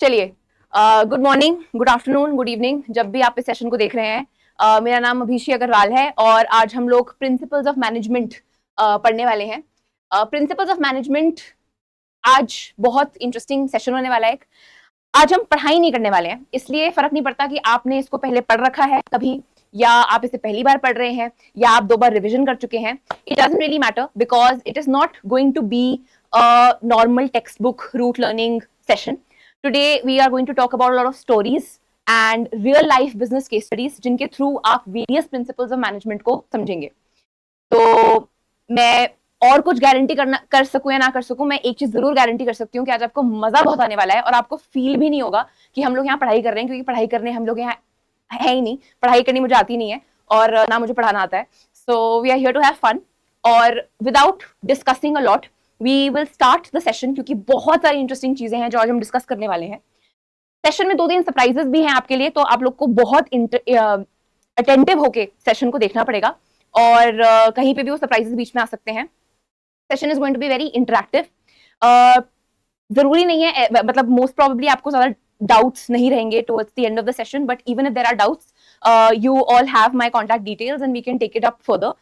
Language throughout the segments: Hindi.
चलिए, good morning, good afternoon, good evening, जब भी आप इस सेशन को देख रहे हैं। मेरा नाम अभिषेक अग्रवाल है और आज हम लोग प्रिंसिपल्स ऑफ मैनेजमेंट पढ़ने वाले हैं। प्रिंसिपल्स ऑफ मैनेजमेंट आज बहुत इंटरेस्टिंग सेशन होने वाला है। आज हम पढ़ाई नहीं करने वाले हैं, इसलिए फर्क नहीं पड़ता कि आपने इसको पहले पढ़ रखा है कभी या आप इसे पहली बार पढ़ रहे हैं या आप 2 बार रिविजन कर चुके हैं। It doesn't really matter because it is not going to be a normal textbook rote learning session. Today we are going to talk about a lot of stories and real life business case studies जिनके थ्रू आप various principles of management को समझेंगे. तो मैं और कुछ गारंटी कर सकूं या ना कर सकूं, मैं एक चीज जरूर गारंटी कर सकती हूँ कि आज आपको मजा बहुत आने वाला है और आपको फील भी नहीं होगा कि हम लोग यहाँ पढ़ाई कर रहे हैं, क्योंकि पढ़ाई करने हम लोग यहाँ है ही नहीं. पढ़ाई करनी मुझे आती नहीं है और ना मुझे पढ़ाना आता है. So we are here to have fun और without discussing a lot we will start the session, क्योंकि बहुत सारी इंटरेस्टिंग चीजें हैं जो आज हम डिस्कस करने वाले हैं. सेशन में 2-3 सरप्राइजेस भी हैं आपके लिए, तो आप लोग को बहुत अटेंटिव होके सेशन को देखना पड़ेगा और कहीं पे भी वो सरप्राइजेस बीच में आ सकते हैं. Session is going to be very interactive. जरूरी नहीं है, मतलब मोस्ट प्रोबेबली आपको ज्यादा डाउट्स नहीं रहेंगे towards the end of the session, but even if there are doubts you all have my contact details and we can take it up further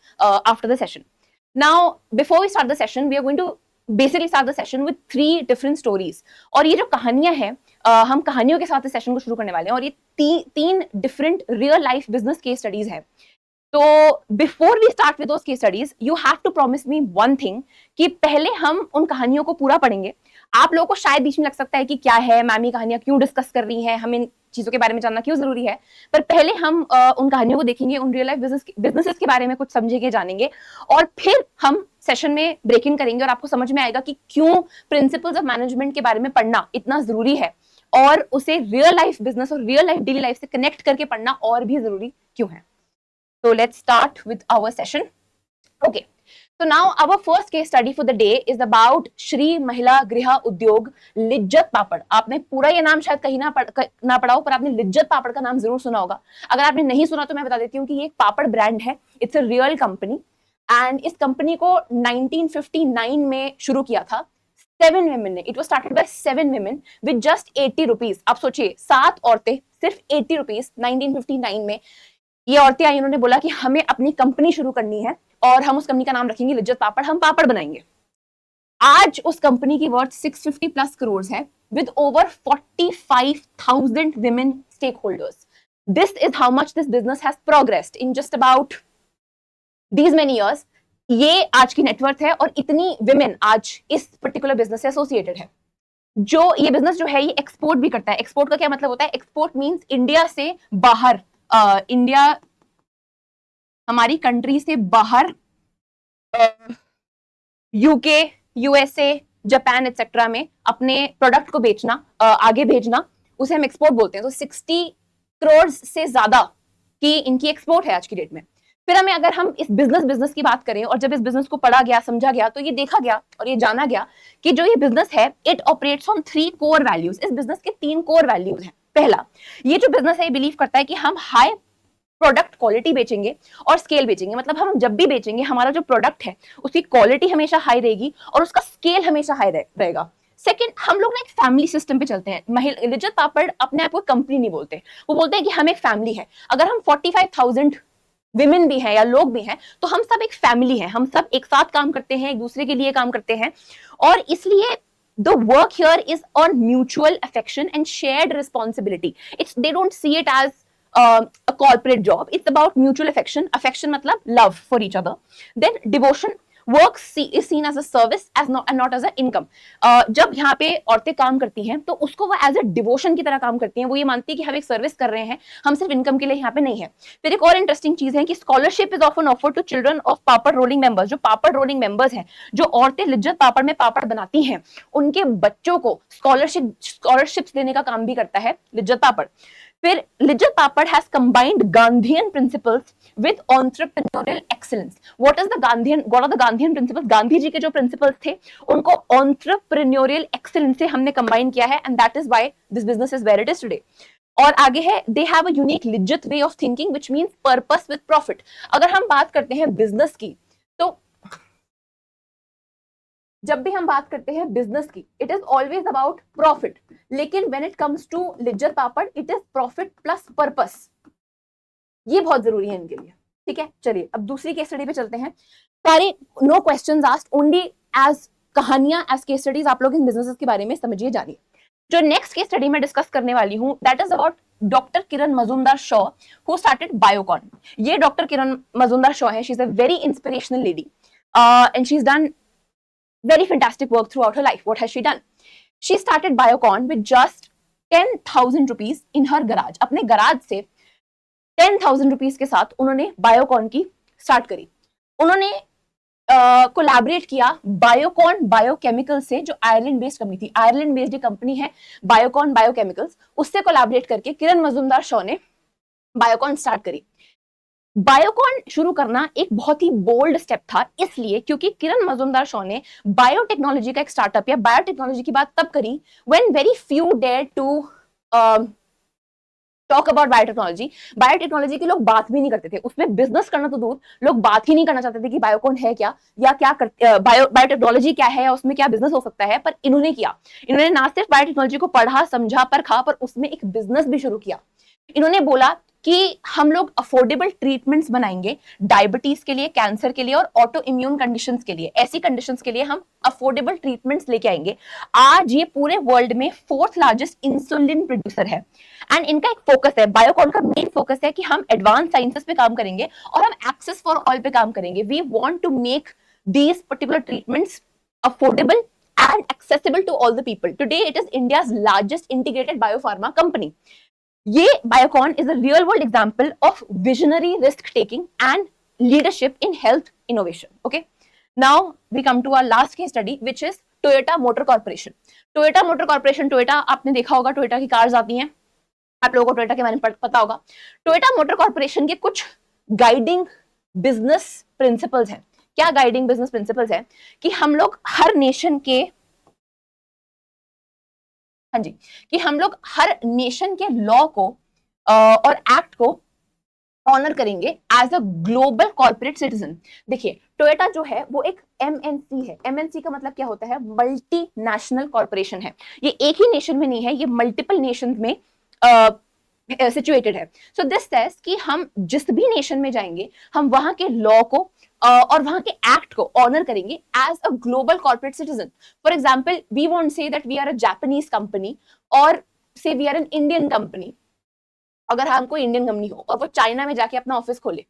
after the session. Now, before we start the session, we are going to basically start the session with 3 different stories. और ये जो कहानियां हैं, हम कहानियों के साथ इस सेशन को शुरू करने वाले हैं और ये 3 different real life business case studies हैं. तो before we start with those case studies, you have to promise me one thing कि पहले हम उन कहानियों को पूरा पढ़ेंगे. आप लोगों को शायद बीच में लग सकता है कि क्या है मैम, ये कहानियां क्यों डिस्कस कर रही हैं, हमें चीजों के बारे में जानना क्यों जरूरी है. पर पहले हम उन कहानियों को देखेंगे, उन रियल लाइफ बिजनेसेस के बारे में कुछ समझेंगे, जानेंगे और फिर हम सेशन में ब्रेक इन करेंगे और आपको समझ में आएगा कि क्यों प्रिंसिपल्स ऑफ मैनेजमेंट के बारे में पढ़ना इतना जरूरी है और उसे रियल लाइफ बिजनेस और रियल लाइफ डेली लाइफ से कनेक्ट करके पढ़ना और भी जरूरी क्यों है. So let's start with our session. Okay. So now our first case study for the day is about Shri महिला गृह उद्योग लिज्जत पापड़. आपने पूरा ये नाम शायद कहीं ना पढ़ा हो, पर आपने लिज्जत पापड़ का नाम जरूर सुना होगा. अगर आपने नहीं सुना तो मैं बता देती हूँ कि ये एक पापड़ ब्रांड है. It's a real company and इस कंपनी को 1959 में शुरू किया था 7 women ने. It was started by 7 women with just 80 rupees. आप सोचिए, 7 औरतें सिर्फ 80 रुपीज 1959 में. ये औरतें आई, उन्होंने बोला कि हमें अपनी कंपनी शुरू करनी है और हम उस कंपनी का नाम रखेंगे लिज्जत पापड़, हम पापड़ बनाएंगे. आज उस कंपनी की वर्थ 650 प्लस करोड़ है with over 45,000 women stakeholders. This is how much this business has progressed in just about these many years. ये आज की नेटवर्थ है और इतनी women आज इस पर्टिकुलर बिजनेस से एसोसिएटेड है. जो ये बिजनेस जो है ये एक्सपोर्ट भी करता है. एक्सपोर्ट का क्या मतलब होता है? एक्सपोर्ट मींस इंडिया से बाहर, इंडिया हमारी कंट्री से बाहर, यूके, यूएसए, जापान एक्सेट्रा में अपने प्रोडक्ट को बेचना, आगे भेजना, उसे हम एक्सपोर्ट बोलते हैं. तो 60 करोड़ से ज्यादा की इनकी एक्सपोर्ट है आज की डेट में. फिर अगर हम इस बिजनेस की बात करें और जब इस बिजनेस को पढ़ा गया, समझा गया, तो ये देखा गया और ये जाना गया कि जो ये बिजनेस है it operates on 3 core values. इस बिजनेस के 3 कोर वैल्यूज हैं. पहला, ये जो बिजनेस है ये बिलीव करता है कि हम हाई प्रोडक्ट क्वालिटी बेचेंगे और स्केल बेचेंगे. मतलब हम जब भी बेचेंगे हमारा जो प्रोडक्ट है उसकी क्वालिटी हमेशा हाई रहेगी और उसका स्केल हमेशा हाई रहेगा. सेकंड, हम लोग ना एक फैमिली सिस्टम पे चलते हैं. लिज्जत पापड़ अपने आप को कंपनी नहीं बोलते, वो बोलते हैं कि हम एक फैमिली है. अगर हम 45,000 विमेन भी हैं या लोग भी हैं तो हम सब एक फैमिली हैं. हम सब एक साथ काम करते हैं, एक दूसरे के लिए काम करते हैं और इसलिए the work here is on mutual affection and shared responsibility. They don't see it as a corporate job. It's about mutual affection. Affection मतलब love for each other. Then devotion. Work is seen as a service and not as an income. जब यहाँ पे औरतें काम करती हैं तो उसको वो एज ए डिवोशन की तरह काम करती हैं. वो ये मानती है कि हम एक सर्विस कर रहे हैं, हम सिर्फ इनकम के लिए यहाँ पे नहीं है. फिर एक और इंटरेस्टिंग चीज है कि scholarship is often offered to children of papad rolling members. जो पापड़ रोलिंग मेंबर्स हैं, जो औरतें लिज्जत पापड़ में पापड़ बनाती हैं, उनके बच्चों को स्कॉलरशिप्स देने का काम भी करता है लिज्जत पापड़. फिर Lijjat papad has combined Gandhian principles with entrepreneurial excellence. What are the Gandhian principles? Gandhi ji के जो प्रिंसिपल्स थे उनको एंटरप्रेन्योरियल एक्सीलेंस से हमने कंबाइन किया है and that is why this business is where it is today. और आगे है, they have a unique Lijjat way of thinking which means purpose with profit. अगर हम बात करते हैं बिजनेस की, तो जब भी हम बात करते हैं बिजनेस की, it is always about profit, लेकिन when it comes to Lijjat papad, it is profit plus purpose. ये बहुत जरूरी है इनके लिए, ठीक है। चलिए अब दूसरी केस स्टडी पे चलते हैं। सारे no questions asked, only as कहानियां, एज केस स्टडीज आप लोग इन बिजनेसेस के बारे में समझिए, जानिए। जो नेक्स्ट केस स्टडी में डिस्कस करने वाली हूं, that is about doctor Kiran Majumdar Shaw, who started Biocon. ये डॉक्टर किरण मजूमदार शॉ है, she is a very inspirational lady and she is done very fantastic work throughout her life. What has she done? She started Biocon with just 10,000 rupees in her garage. अपने गराज से 10,000 रुपीज के साथ उन्होंने बायोकॉन की स्टार्ट करी। उन्होंने कोलैबोरेट किया बायोकॉन बायोकेमिकल से, जो आयरलैंड बेस्ड कंपनी थी, आयरलैंड बेस्ड कंपनी है बायोकॉन बायोकेमिकल्स, उससे कोलैबोरेट करके किरण मजूमदार शॉ ने बायोकॉन स्टार्ट करी। बायोकॉन शुरू करना एक बहुत ही बोल्ड स्टेप था, इसलिए क्योंकि किरण मजूमदार शॉ ने बायोटेक्नोलॉजी का एक स्टार्टअप या बायोटेक्नोलॉजी की बात तब करी when very few dare to talk about biotechnology. Biotechnology के लोग बात भी नहीं करते थे, उसमें बिजनेस करना तो दूर, लोग बात ही नहीं करना चाहते थे कि बायोकॉन है क्या, या क्या बायोटेक्नोलॉजी क्या है, या उसमें क्या बिजनेस हो सकता है। पर इन्होंने किया, इन्होंने ना सिर्फ बायोटेक्नोलॉजी को पढ़ा, समझा, परखा, पर उसमें एक बिजनेस भी शुरू किया। इन्होंने बोला कि हम लोग अफोर्डेबल ट्रीटमेंट्स बनाएंगे डायबिटीज के लिए, कैंसर के लिए और ऑटो इम्यून कंडीशंस के लिए। ऐसी कंडीशंस के लिए हम अफोर्डेबल ट्रीटमेंट्स लेके आएंगे। आज ये पूरे वर्ल्ड में 4th लार्जेस्ट इंसुलिन प्रोड्यूसर है एंड इनका एक फोकस है, बायोकॉन का मेन फोकस है कि हम एडवांस साइंसेस पे काम करेंगे और हम एक्सेस फॉर ऑल पे काम करेंगे। We want to make these particular treatments affordable and accessible to all the people. Today it is India's largest integrated biopharma company. ये Biocon is a real world example of visionary risk taking and leadership in health innovation. Okay, now we come to our last case study which is Toyota Motor Corporation. Toyota Motor Corporation, Toyota आपने देखा होगा, टोयोटा की कार्स आती हैं, आप लोगों को टोयोटा के बारे में पता होगा। टोयोटा मोटर कॉर्पोरेशन के कुछ गाइडिंग बिजनेस प्रिंसिपल्स हैं। क्या गाइडिंग बिजनेस प्रिंसिपल्स हैं? कि हम लोग हर नेशन के, हाँ जी, कि हम लोग हर नेशन के लॉ को और एक्ट को ऑनर करेंगे as a global corporate citizen. देखिए, टोयोटा जो है वो एक एमएनसी है। एमएनसी का मतलब क्या होता है? मल्टी नेशनल कॉर्पोरेशन है। ये एक ही नेशन में नहीं है, ये मल्टीपल नेशन में सिचुएटेड है। सो दिस सेज कि हम जिस भी नेशन में जाएंगे, हम वहां के लॉ को और वहां के एक्ट को ऑनर करेंगे as a global corporate citizen. For example, we won't say that we are a Japanese company और say we are an Indian company. अगर हमको इंडियन कंपनी हो और वो चाइना में जाके अपना ऑफिस खोले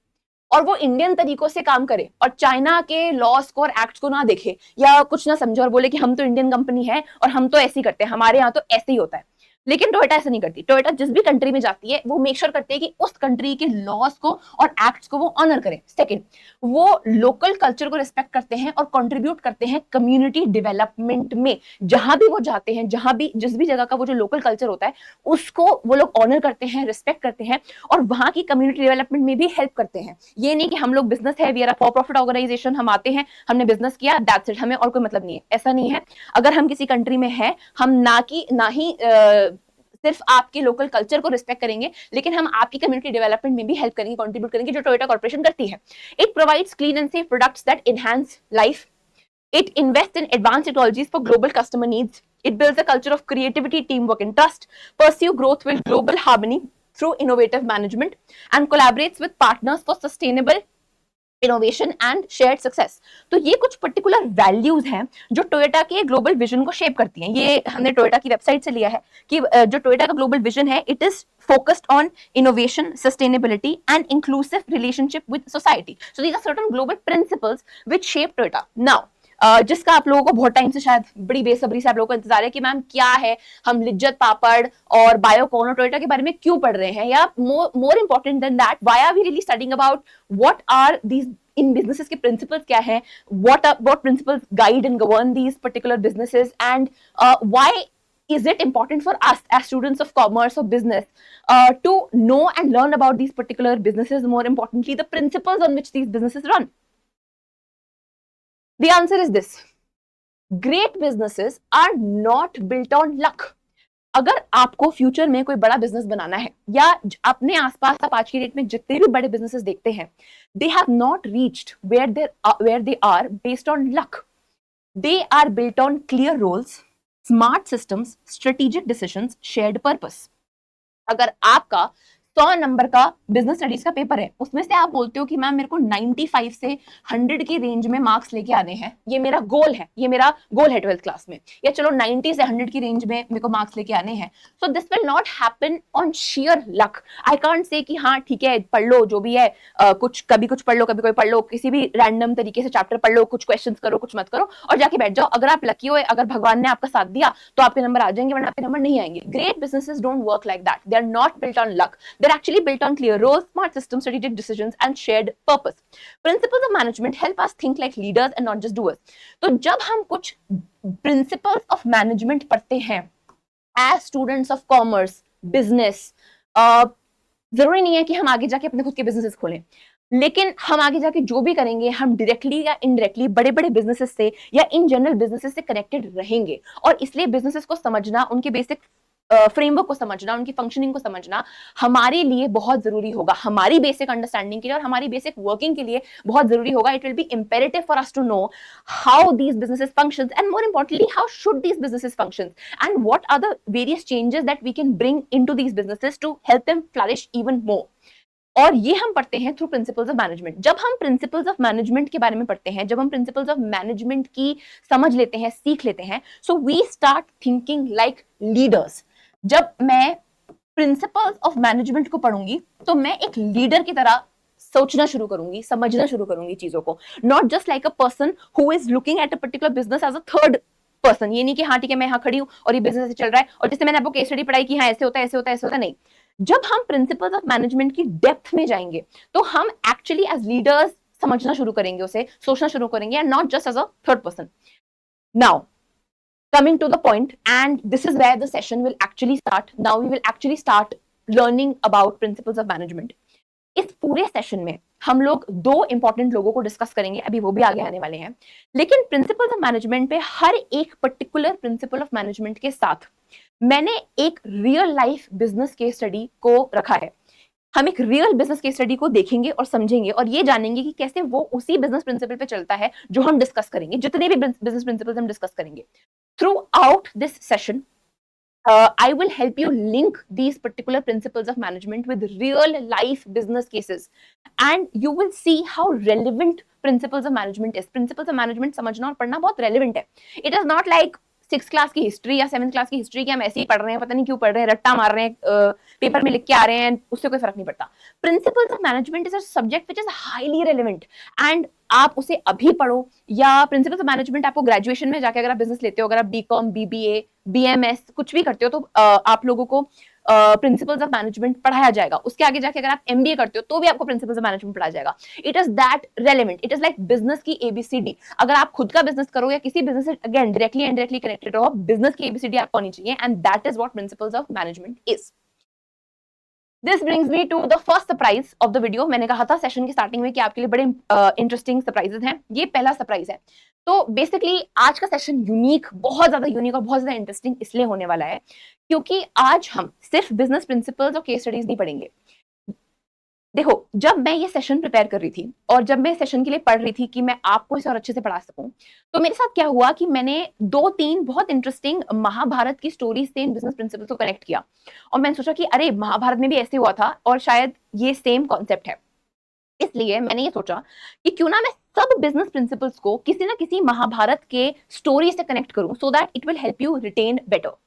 और वो इंडियन तरीकों से काम करे और चाइना के लॉस को और एक्ट्स को ना देखे या कुछ ना समझे और बोले कि हम तो इंडियन कंपनी है और हम तो ऐसे ही करते हैं, हमारे यहाँ तो ऐसे ही होता है, लेकिन टोयोटा ऐसा नहीं करती। टोयोटा जिस भी कंट्री में जाती है वो मेक श्योर करते हैं कि उस कंट्री के लॉज को और एक्ट्स को वो ऑनर करें। सेकंड, वो लोकल कल्चर को रिस्पेक्ट करते हैं और कंट्रीब्यूट करते हैं कम्युनिटी डेवलपमेंट में। जहां भी वो जाते हैं, जहां भी जिस भी जगह का वो जो लोकल कल्चर होता है उसको वो लोग ऑनर करते हैं, रिस्पेक्ट करते हैं और वहां की कम्युनिटी डेवलपमेंट में भी हेल्प करते हैं। ये नहीं कि हम लोग बिजनेस है, we are a for profit organisation, हम आते हैं, हमने बिजनेस किया, दैट्स इट, हमें और कोई मतलब नहीं है, ऐसा नहीं है। अगर हम किसी कंट्री में है, हम ना ही सिर्फ आपके लोकल कल्चर को रिस्पेक्ट करेंगे, लेकिन हम आपकी कम्युनिटी डेवलपमेंट में भी हेल्प करेंगे, कंट्रीब्यूट करेंगे, जो टोयोटा कॉर्पोरेशन करती है। It provides clean and safe products that enhance life. It invests in advanced technologies for global customer needs. It builds a culture of creativity, teamwork, and trust. Pursue growth with global harmony through innovative management, and collaborates with partners for sustainable innovation and shared success. तो ये कुछ पर्टिकुलर वैल्यूज हैं जो टोयोटा के ग्लोबल विजन को शेप करती हैं। ये हमने टोयोटा की वेबसाइट से लिया है कि जो टोयोटा का ग्लोबल विजन है, it is focused on innovation, sustainability, and inclusive relationship with society. So these are certain global principles which shape Toyota. Now, जिसका आप लोगों को बहुत टाइम से, शायद बड़ी बेसब्री से आप लोगों को इंतजार है कि मैम क्या है, हम लिज्जत पापड़ और बायोकॉन और टोयोटा के बारे में क्यों पढ़ रहे हैं, या more important than that, why are we really studying about what are these इन बिजनेसेस के प्रिंसिपल्स क्या हैं, what principles guide and govern these particular businesses, and why is it important for us as students of commerce or business to know and learn about these particular businesses, more importantly the principles on which these businesses run. The answer is this: great businesses are not built on luck. अगर आपको फ्यूचर में कोई बड़ा बिजनेस बनाना है, या अपने आसपास आप आज की डेट में जितने भी बड़े बिजनेसेस देखते हैं, they have not reached where they are based on luck. They are built on clear roles, smart systems, strategic decisions, shared purpose. अगर आपका 100 नंबर का बिजनेस स्टडीज का पेपर है, उसमें से आप बोलते हो कि मैम मेरे को 95 से 100 की रेंज में मार्क्स लेके आने हैं, ये मेरा गोल है, ये मेरा गोल है 12th क्लास में, या चलो 90 से 100 की रेंज में मेरे को मार्क्स लेके आने हैं, so this will not happen on share luck. I can't say कि हाँ ठीक है पढ़ लो जो भी है, कुछ कभी कुछ पढ़ लो, कभी कोई पढ़ लो, किसी भी रैंडम तरीके से चैप्टर पढ़ लो, कुछ क्वेश्चन करो, कुछ मत करो और जाके बैठ जाओ। अगर आप लकी हो, अगर भगवान ने आपका साथ दिया तो आपके नंबर आ जाएंगे, वरना आपके नंबर नहीं आएंगे। Great businesses don't work like that, they are not built on luck, they're actually built on clear roles, smart systems, strategic decisions, and shared purpose. Principles of management help us think like leaders and not just doers. तो जब हम कुछ principles of management पढ़ते हैं as students of commerce, business, जरूरी नहीं है कि हम आगे जाके अपने खुद के बिजनेसेस खोलें, लेकिन हम आगे जाके जो भी करेंगे हम डायरेक्टली या इनडायरेक्टली बड़े बड़े बिजनेसेस से या इन जनरल बिजनेसेस से कनेक्टेड रहेंगे। और इसलिए बिजनेसेस को समझना, उनके बेसिक फ्रेमवर्क को समझना, उनकी फंक्शनिंग को समझना हमारे लिए बहुत जरूरी होगा, हमारी बेसिक अंडरस्टैंडिंग के लिए और हमारी बेसिक वर्किंग के लिए बहुत जरूरी होगा। It will be imperative for us to know how these businesses functions and more importantly how should these businesses functions and what are the various changes that we can bring into these businesses to help them flourish even more. और ये हम पढ़ते हैं थ्रू प्रिंसिपल्स ऑफ मैनेजमेंट। जब हम प्रिंसिपल्स ऑफ मैनेजमेंट के बारे में पढ़ते हैं, जब हम प्रिंसिपल्स ऑफ मैनेजमेंट की समझ लेते हैं, सीख लेते हैं, so we start thinking like leaders. जब मैं प्रिंसिपल्स ऑफ मैनेजमेंट को पढ़ूंगी तो मैं एक लीडर की तरह सोचना शुरू करूंगी, समझना शुरू करूंगी चीजों को, not just like a person who is looking at a particular business as a third person. ये नहीं कि हाँ ठीक है मैं यहाँ खड़ी हूँ और ये बिजनेस चल रहा है और जैसे मैंने आपको केस स्टडी पढ़ाई कि हाँ ऐसे होता है, ऐसे होता है, ऐसे होता है, नहीं। जब हम प्रिंसिपल्स ऑफ मैनेजमेंट की डेप्थ में जाएंगे तो हम एक्चुअली एज लीडर्स समझना शुरू करेंगे, उसे सोचना शुरू करेंगे, and not just as a third person. Now coming to the point, and this is where the session will actually start. Now we will actually start learning about principles of management. इस पूरे सेशन में हम लोग दो इंपॉर्टेंट लोगों को डिस्कस करेंगे, अभी वो भी आगे आने वाले हैं, लेकिन प्रिंसिपल्स ऑफ मैनेजमेंट पे हर एक पर्टिकुलर प्रिंसिपल ऑफ मैनेजमेंट के साथ मैंने एक real life business case study को रखा है। हम एक रियल बिजनेस केस स्टडी को देखेंगे और समझेंगे और ये जानेंगे कि कैसे वो उसी बिजनेस प्रिंसिपल पे चलता है जो हम डिस्कस करेंगे, जितने भी बिजनेस प्रिंसिपल्स हम डिस्कस करेंगे। Throughout this session, I will help you link these particular principles of management with real life business cases, and you will see how relevant principles of management is. Principles of management समझना और पढ़ना बहुत relevant है। It is not like 6th class की हिस्ट्री या 7th क्लास की हिस्ट्री की हम ऐसे ही पढ़ रहे हैं, पता नहीं क्यों पढ़ रहे हैं, रट्टा मार रहे हैं, पेपर में लिख के आ रहे हैं, उससे कोई फर्क नहीं पड़ता। Principles of management is a subject which is highly relevant, and आप उसे अभी पढ़ो या प्रिंसिपल्स ऑफ मैनेजमेंट आपको ग्रेजुएशन में जाके अगर आप बिजनेस लेते हो, अगर आप बीकॉम, बीबीए, बीएमएस कुछ भी करते हो तो आप लोगों को प्रिंसिपल्स ऑफ मैनेजमेंट पढ़ाया जाएगा। उसके आगे जाके अगर आप एमबीए करते हो तो भी आपको प्रिंसिपल्स ऑफ मैनेजमेंट पढ़ाया जाएगा। It is that relevant, it is like business की एबीसीडी। अगर आप खुद का बिजनेस करो या किसी बिजनेस से अगेन डायरेक्टली इनडायरेक्टली कनेक्टेड हो, बिजनेस की एबीसीडी आपको आनी चाहिए, and that is what principles of management is. This brings me to the first surprise of the video. मैंने कहा था सेशन की स्टार्टिंग में कि आपके लिए बड़े इंटरेस्टिंग सरप्राइजेस हैं, ये पहला सरप्राइज है। तो बेसिकली आज का सेशन यूनिक, बहुत ज्यादा यूनिक और बहुत ज्यादा इंटरेस्टिंग इसलिए होने वाला है क्योंकि आज हम सिर्फ बिजनेस प्रिंसिपल्स और केस स्टडीज नहीं पढ़ेंगे। देखो, जब मैं ये सेशन प्रिपेयर कर रही थी और जब मैं सेशन के लिए पढ़ रही थी कि मैं आपको इसे और अच्छे से पढ़ा सकूं, तो मेरे साथ क्या हुआ कि मैंने 2-3 बहुत इंटरेस्टिंग महाभारत की स्टोरीज से इन बिजनेस प्रिंसिपल्स को कनेक्ट किया और मैंने सोचा कि अरे महाभारत में भी ऐसे हुआ था और शायद ये सेम कॉन्सेप्ट है। इसलिए मैंने ये सोचा कि क्यों ना मैं सब बिजनेस प्रिंसिपल्स को किसी ना किसी महाभारत के स्टोरी से कनेक्ट करूं, so that it will help you retain better.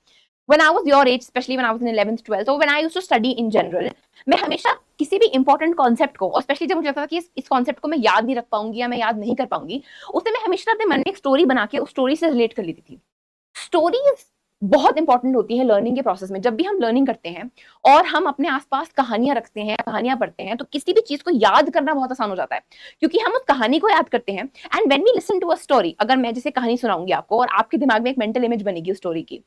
When I was your age, especially when I was in 11th, 12th, or when I used to study in general, मैं हमेशा किसी भी इंपॉर्टेंट कॉन्सेप्ट को, और स्पेशली जब मुझे लगता था कि इस कॉन्सेप्ट को मैं याद नहीं रख पाऊंगी या मैं याद नहीं कर पाऊंगी, उसे मैं हमेशा अपने मन में एक स्टोरी बना के उस स्टोरी से रिलेट कर लेती थी। स्टोरीज बहुत इंपॉर्टेंट होती है लर्निंग के प्रोसेस में। जब भी हम लर्निंग करते हैं और हम अपने आसपास कहानियां रखते हैं, कहानियां पढ़ते हैं, तो किसी भी चीज को याद करना बहुत आसान हो जाता है क्योंकि हम उस कहानी को याद करते हैं। And when we listen to a story, अगर मैं जैसे कहानी सुनाऊंगी आपको और आपके दिमाग में एक मेंटल इमेज बनेगी उस स्टोरी की,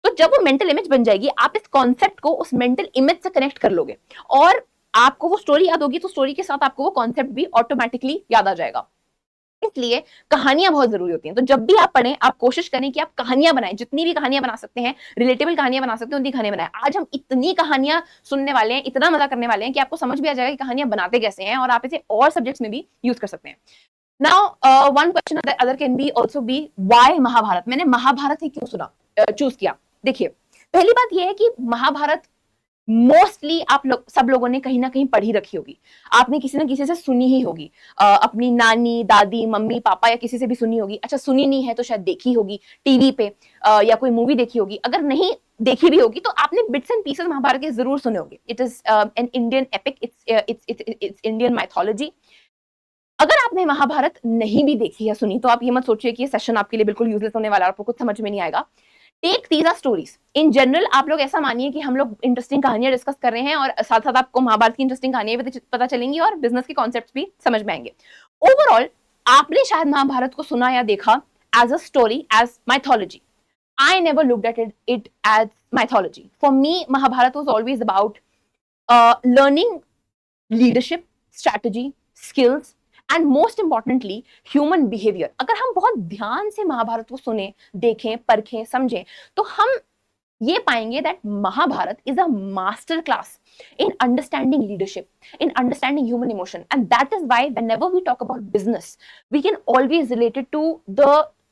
तो जब वो मेंटल इमेज बन जाएगी, आप इस कॉन्सेप्ट को उस मेंटल इमेज से कनेक्ट कर लोगे और आपको वो स्टोरी याद होगी, तो स्टोरी के साथ आपको वो कॉन्सेप्ट भी ऑटोमेटिकली याद आ जाएगा। इसलिए कहानियां बहुत जरूरी होती हैं। तो जब भी आप पढ़ें, आप कोशिश करें कि आप कहानियां बनाएं, जितनी भी कहानियां बना सकते हैं, रिलेटेबल कहानियां बना सकते हैं, उतनी कहानियां बनाएं। आज हम इतनी कहानियां सुनने वाले हैं, इतना मजा करने वाले हैं कि आपको समझ भी आ जाएगा कि कहानियां बनाते कैसे हैं और आप इसे और सब्जेक्ट्स में भी यूज कर सकते हैं। Now one question other can be also be why Mahabharata, मैंने महाभारत ही क्यों सुना चूज किया। देखिए, पहली बात यह है कि महाभारत मोस्टली आप लोग सब लोगों ने कहीं ना कहीं पढ़ी रखी होगी, आपने किसी ना किसी से सुनी ही होगी, अपनी नानी, दादी, मम्मी, पापा या किसी से भी सुनी होगी। अच्छा, सुनी नहीं है तो शायद देखी होगी टीवी पे, या कोई मूवी देखी होगी। अगर नहीं देखी भी होगी तो आपने बिट्स एंड पीसेस महाभारत के जरूर सुने होंगे। It is an Indian epic, it's Indian mythology. अगर आपने महाभारत नहीं भी देखी या सुनी तो आप ये मत सोचिए कि ये सेशन आपके लिए बिल्कुल यूजलेस होने वाला है, आपको कुछ समझ में नहीं आएगा। Take these are stories in general. आप लोग ऐसा मानिए कि हम लोग इंटरेस्टिंग कहानियां डिस्कस कर रहे हैं और साथ साथ आपको महाभारत की इंटरेस्टिंग कहानियां भी पता चलेंगी और बिजनेस के कॉन्सेप्ट्स भी समझ में आएंगे। ओवरऑल आपने शायद महाभारत को सुना या देखा as a story, as mythology. I never looked at it as mythology. For me, Mahabharata was always about learning leadership, strategy, skills, and most importantly, human behavior. अगर हम बहुत ध्यान से महाभारत को सुने, देखें, परखें, समझें, तो हम ये पाएंगे that Mahabharata is a master class in understanding leadership, in understanding human emotion, and that is why whenever we talk about business, we can always relate it to the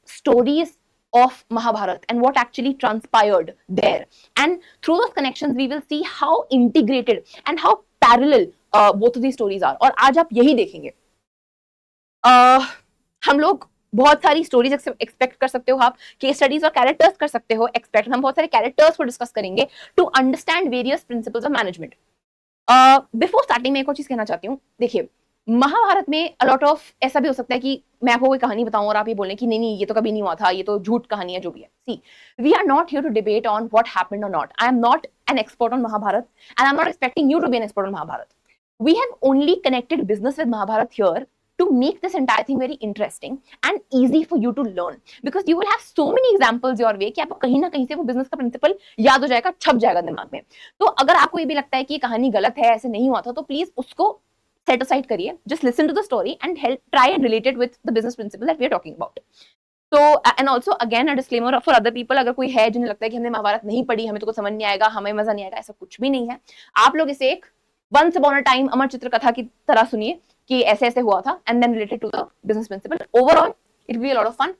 stories of Mahabharata and what actually transpired there. And through those connections, we will see how integrated and how parallel both of these stories are. और आज आप यही देखेंगे। हम लोग बहुत सारी स्टोरीज एक्सपेक्ट कर सकते हो, आप केस स्टडीज और कैरेक्टर्स कर सकते हो एक्सपेक्ट। हम बहुत सारे कैरेक्टर्स को डिस्कस करेंगे to understand various principles of management. Before starting में एक और चीज कहना चाहती हूँ। देखिए, महाभारत में अलॉट ऑफ ऐसा भी हो सकता है कि मैं आपको कोई कहानी बताऊं और आप ये बोलें कि नहीं नहीं ये तो कभी नहीं हुआ था, ये तो झूठ कहानी है, जो भी है। See, we are not here to debate on what happened और not. I am not an expert on Mahabharata and I am not expecting you to be an expert on Mahabharata. We have only connected business with Mahabharata here to make this entire thing very interesting and easy for you to learn, because you will have so many examples your way कि आपको कहीं ना कहीं से वो बिजनेस का प्रिंसिपल याद हो जाएगा, छप जाएगा दिमाग में। तो अगर आपको ये भी लगता है कि ये कहानी गलत है, ऐसे नहीं हुआ था, तो प्लीज उसको सेट असाइड करिए, just listen to the story and help try and relate it with the business principle that we are talking about. तो and also again a disclaimer for other people, अगर कोई है जिन्हें लगता है कि हमने महाभारत नहीं पढ़ी, हमें तो कुछ समझ नहीं आएगा, हमें मजा नहीं आएगा, ऐसा कुछ भी नहीं है। आप लोग इसे एक वंस अपॉन अ टाइम अमर चित्र कथा की तरह सुनिए कि ऐसे ऐसे हुआ था, and then related to the business principle. Overall it will be a lot of fun.